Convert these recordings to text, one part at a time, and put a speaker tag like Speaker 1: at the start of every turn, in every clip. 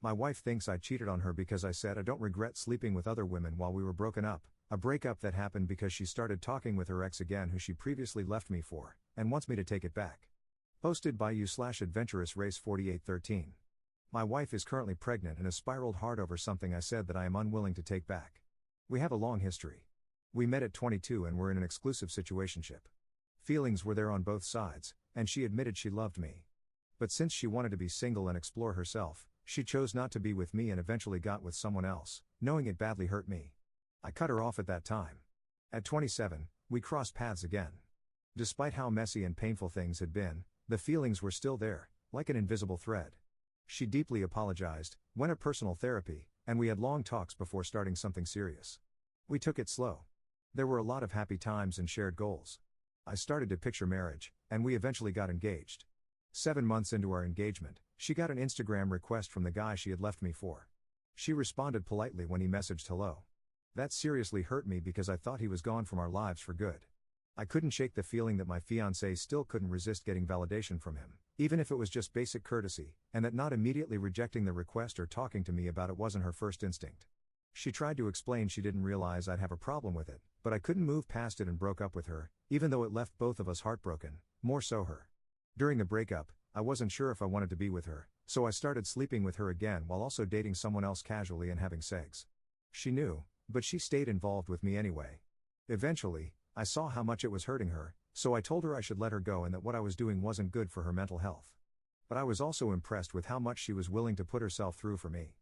Speaker 1: My wife thinks I cheated on her because I said I don't regret sleeping with other women while we were broken up, a breakup that happened because she started talking with her ex again who she previously left me for, and wants me to take it back. Posted by you/adventurous race 4813. My wife is currently pregnant and has spiraled hard over something I said that I am unwilling to take back. We have a long history. We met at 22 and were in an exclusive situationship. Feelings were there on both sides, and she admitted she loved me. But since she wanted to be single and explore herself, she chose not to be with me and eventually got with someone else, knowing it badly hurt me. I cut her off at that time. At 27, we crossed paths again. Despite how messy and painful things had been, the feelings were still there, like an invisible thread. She deeply apologized, went to personal therapy, and we had long talks before starting something serious. We took it slow. There were a lot of happy times and shared goals. I started to picture marriage, and we eventually got engaged. 7 months into our engagement, she got an Instagram request from the guy she had left me for. She responded politely when he messaged hello. That seriously hurt me because I thought he was gone from our lives for good. I couldn't shake the feeling that my fiancé still couldn't resist getting validation from him, even if it was just basic courtesy, and that not immediately rejecting the request or talking to me about it wasn't her first instinct. She tried to explain she didn't realize I'd have a problem with it, but I couldn't move past it and broke up with her, even though it left both of us heartbroken, more so her. During the breakup, I wasn't sure if I wanted to be with her, so I started sleeping with her again while also dating someone else casually and having sex. She knew, but she stayed involved with me anyway. Eventually, I saw how much it was hurting her, so I told her I should let her go and that what I was doing wasn't good for her mental health. But I was also impressed with how much she was willing to put herself through for me.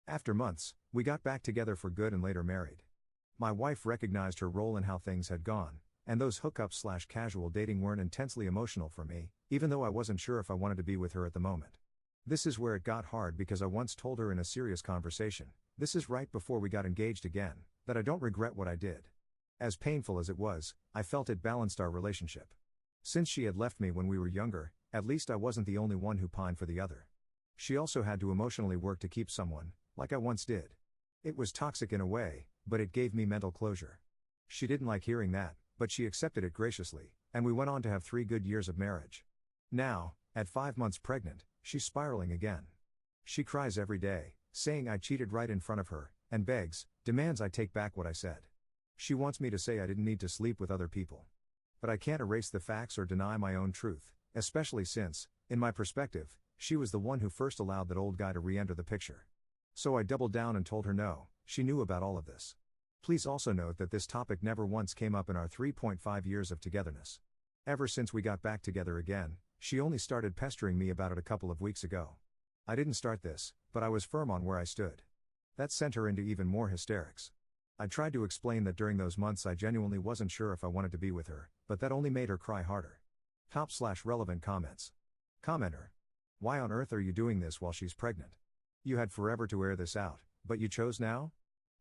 Speaker 1: After months, we got back together for good and later married. My wife recognized her role in how things had gone, and those hookups/casual dating weren't intensely emotional for me, even though I wasn't sure if I wanted to be with her at the moment. This is where it got hard because I once told her in a serious conversation, this is right before we got engaged again, that I don't regret what I did. As painful as it was, I felt it balanced our relationship. Since she had left me when we were younger, at least I wasn't the only one who pined for the other. She also had to emotionally work to keep someone, like I once did. It was toxic in a way, but it gave me mental closure. She didn't like hearing that, but she accepted it graciously, and we went on to have 3 good years of marriage. Now, at 5 months pregnant, she's spiraling again. She cries every day, saying I cheated right in front of her, and begs, demands I take back what I said. She wants me to say I didn't need to sleep with other people. But I can't erase the facts or deny my own truth, especially since, in my perspective, she was the one who first allowed that old guy to re-enter the picture. So I doubled down and told her no, she knew about all of this. Please also note that this topic never once came up in our 3.5 years of togetherness. Ever since we got back together again, she only started pestering me about it a couple of weeks ago. I didn't start this, but I was firm on where I stood. That sent her into even more hysterics. I tried to explain that during those months I genuinely wasn't sure if I wanted to be with her, but that only made her cry harder. Top/relevant comments. Commenter. Why on earth are you doing this while she's pregnant? You had forever to air this out, but you chose now?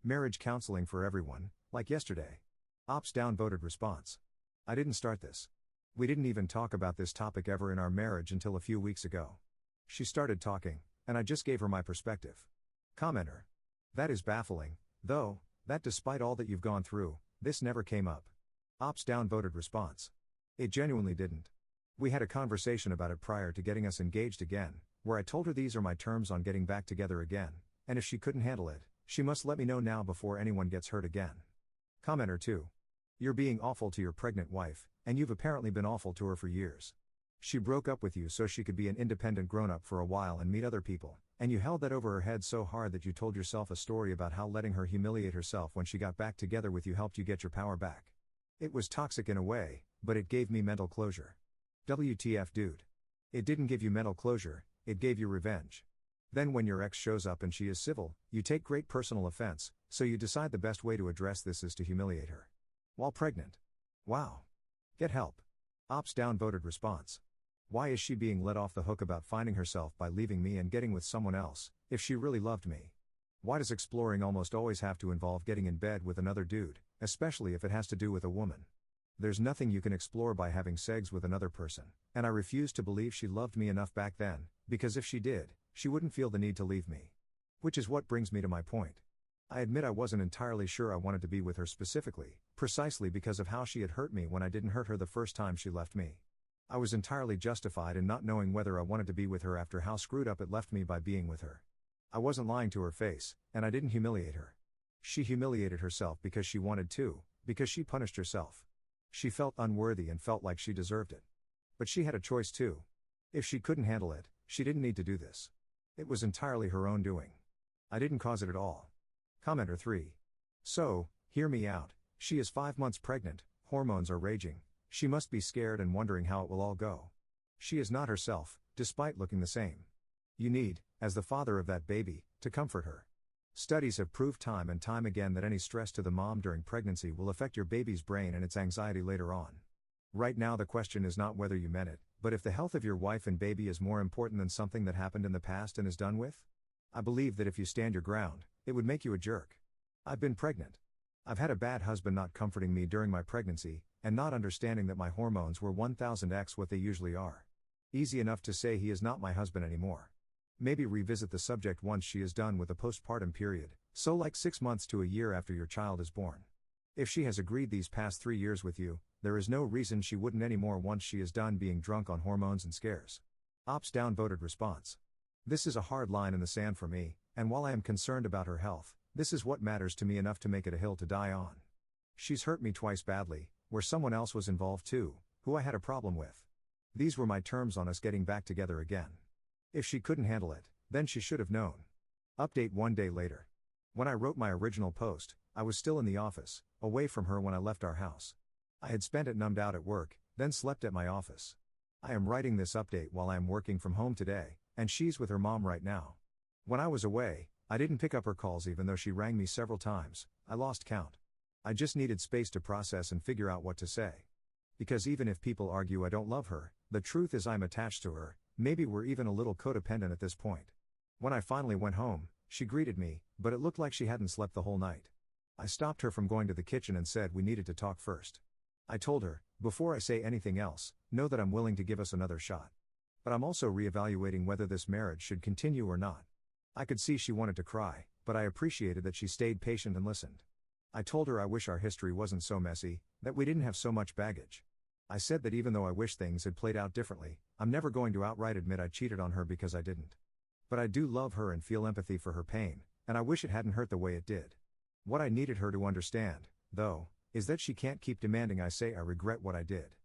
Speaker 1: Marriage counseling for everyone, like yesterday. Ops downvoted response. I didn't start this. We didn't even talk about this topic ever in our marriage until a few weeks ago. She started talking, and I just gave her my perspective. Commenter. That is baffling, though, that despite all that you've gone through, this never came up. Ops downvoted response. It genuinely didn't. We had a conversation about it prior to getting us engaged again, where I told her these are my terms on getting back together again, and if she couldn't handle it, she must let me know now before anyone gets hurt again. Commenter 2. You're being awful to your pregnant wife, and you've apparently been awful to her for years. She broke up with you so she could be an independent grown-up for a while and meet other people, and you held that over her head so hard that you told yourself a story about how letting her humiliate herself when she got back together with you helped you get your power back. It was toxic in a way, but it gave me mental closure. WTF dude. It didn't give you mental closure, it gave you revenge. Then when your ex shows up and she is civil, you take great personal offense, so you decide the best way to address this is to humiliate her. While pregnant. Wow. Get help. Ops downvoted response. Why is she being let off the hook about finding herself by leaving me and getting with someone else, if she really loved me? Why does exploring almost always have to involve getting in bed with another dude, especially if it has to do with a woman? There's nothing you can explore by having sex with another person, and I refuse to believe she loved me enough back then, because if she did, she wouldn't feel the need to leave me. Which is what brings me to my point. I admit I wasn't entirely sure I wanted to be with her specifically, precisely because of how she had hurt me when I didn't hurt her the first time she left me. I was entirely justified in not knowing whether I wanted to be with her after how screwed up it left me by being with her. I wasn't lying to her face, and I didn't humiliate her. She humiliated herself because she wanted to, because she punished herself. She felt unworthy and felt like she deserved it. But she had a choice too. If she couldn't handle it, she didn't need to do this. It was entirely her own doing. I didn't cause it at all. Commenter 3. So, hear me out. She is 5 months pregnant, hormones are raging, she must be scared and wondering how it will all go. She is not herself, despite looking the same. You need, as the father of that baby, to comfort her. Studies have proved time and time again that any stress to the mom during pregnancy will affect your baby's brain and its anxiety later on. Right now the question is not whether you meant it, but if the health of your wife and baby is more important than something that happened in the past and is done with? I believe that if you stand your ground, it would make you a jerk. I've been pregnant. I've had a bad husband not comforting me during my pregnancy, and not understanding that my hormones were 1000x what they usually are. Easy enough to say he is not my husband anymore. Maybe revisit the subject once she is done with the postpartum period, so like 6 months to a year after your child is born. If she has agreed these past 3 years with you, there is no reason she wouldn't anymore once she is done being drunk on hormones and scares. Ops downvoted response. This is a hard line in the sand for me, and while I am concerned about her health, this is what matters to me enough to make it a hill to die on. She's hurt me twice badly, where someone else was involved too, who I had a problem with. These were my terms on us getting back together again. If she couldn't handle it, then she should have known. Update 1 day later. When I wrote my original post, I was still in the office, away from her when I left our house. I had spent it numbed out at work, then slept at my office. I am writing this update while I am working from home today, and she's with her mom right now. When I was away, I didn't pick up her calls even though she rang me several times. I lost count. I just needed space to process and figure out what to say. Because even if people argue I don't love her, the truth is I'm attached to her, maybe we're even a little codependent at this point. When I finally went home, she greeted me, but it looked like she hadn't slept the whole night. I stopped her from going to the kitchen and said we needed to talk first. I told her, before I say anything else, know that I'm willing to give us another shot. But I'm also reevaluating whether this marriage should continue or not. I could see she wanted to cry, but I appreciated that she stayed patient and listened. I told her I wish our history wasn't so messy, that we didn't have so much baggage. I said that even though I wish things had played out differently, I'm never going to outright admit I cheated on her because I didn't. But I do love her and feel empathy for her pain, and I wish it hadn't hurt the way it did. What I needed her to understand, though, is that she can't keep demanding I say I regret what I did.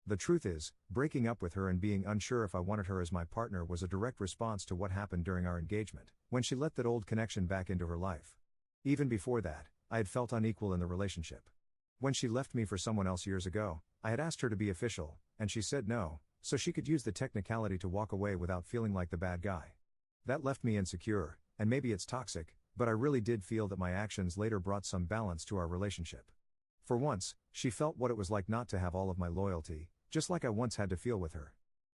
Speaker 1: The truth is, breaking up with her and being unsure if I wanted her as my partner was a direct response to what happened during our engagement, when she let that old connection back into her life. Even before that, I had felt unequal in the relationship. When she left me for someone else years ago, I had asked her to be official, and she said no, so she could use the technicality to walk away without feeling like the bad guy. That left me insecure, and maybe it's toxic, but I really did feel that my actions later brought some balance to our relationship. For once, she felt what it was like not to have all of my loyalty, just like I once had to feel with her.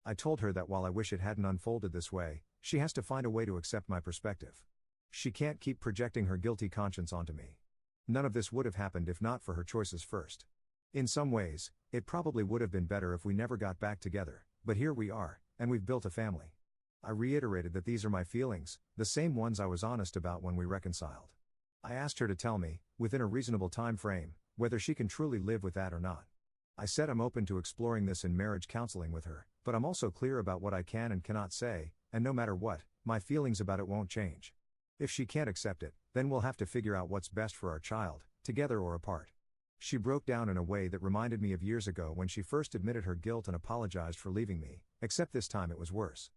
Speaker 1: I told her that while I wish it hadn't unfolded this way, she has to find a way to accept my perspective. She can't keep projecting her guilty conscience onto me. None of this would have happened if not for her choices first. In some ways, it probably would have been better if we never got back together, but here we are, and we've built a family. I reiterated that these are my feelings, the same ones I was honest about when we reconciled. I asked her to tell me, within a reasonable time frame, whether she can truly live with that or not. I said I'm open to exploring this in marriage counseling with her, but I'm also clear about what I can and cannot say, and no matter what, my feelings about it won't change. If she can't accept it, then we'll have to figure out what's best for our child, together or apart. She broke down in a way that reminded me of years ago when she first admitted her guilt and apologized for leaving me, except this time it was worse.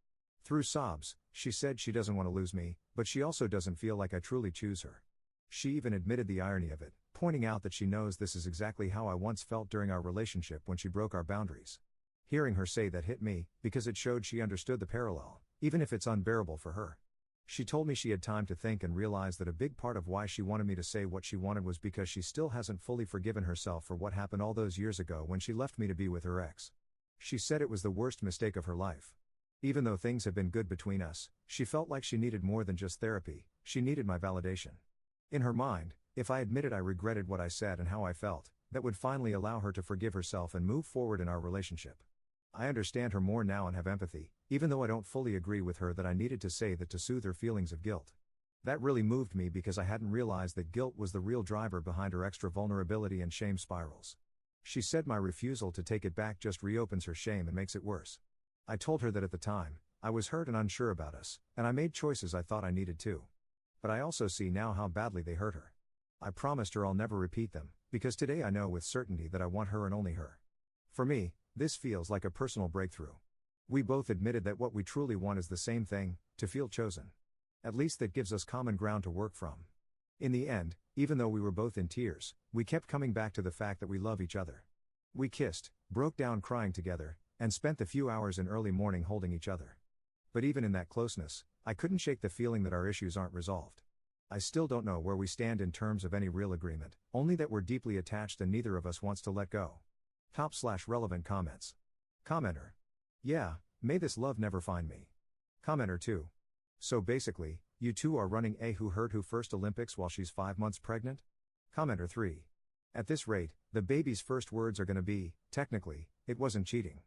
Speaker 1: Through sobs, she said she doesn't want to lose me, but she also doesn't feel like I truly choose her. She even admitted the irony of it, pointing out that she knows this is exactly how I once felt during our relationship when she broke our boundaries. Hearing her say that hit me, because it showed she understood the parallel, even if it's unbearable for her. She told me she had time to think and realized that a big part of why she wanted me to say what she wanted was because she still hasn't fully forgiven herself for what happened all those years ago when she left me to be with her ex. She said it was the worst mistake of her life. Even though things have been good between us, she felt like she needed more than just therapy, she needed my validation. In her mind, if I admitted I regretted what I said and how I felt, that would finally allow her to forgive herself and move forward in our relationship. I understand her more now and have empathy, even though I don't fully agree with her that I needed to say that to soothe her feelings of guilt. That really moved me because I hadn't realized that guilt was the real driver behind her extra vulnerability and shame spirals. She said my refusal to take it back just reopens her shame and makes it worse. I told her that at the time, I was hurt and unsure about us, and I made choices I thought I needed to. But I also see now how badly they hurt her. I promised her I'll never repeat them, because today I know with certainty that I want her and only her. For me, this feels like a personal breakthrough. We both admitted that what we truly want is the same thing, to feel chosen. At least that gives us common ground to work from. In the end, even though we were both in tears, we kept coming back to the fact that we love each other. We kissed, broke down crying together, and spent the few hours in early morning holding each other. But even in that closeness, I couldn't shake the feeling that our issues aren't resolved. I still don't know where we stand in terms of any real agreement, only that we're deeply attached and neither of us wants to let go. Top/relevant comments. Commenter. Yeah, may this love never find me. Commenter 2. So basically, you two are running a who hurt who first Olympics while she's 5 months pregnant? Commenter 3. At this rate, the baby's first words are gonna be, technically, it wasn't cheating.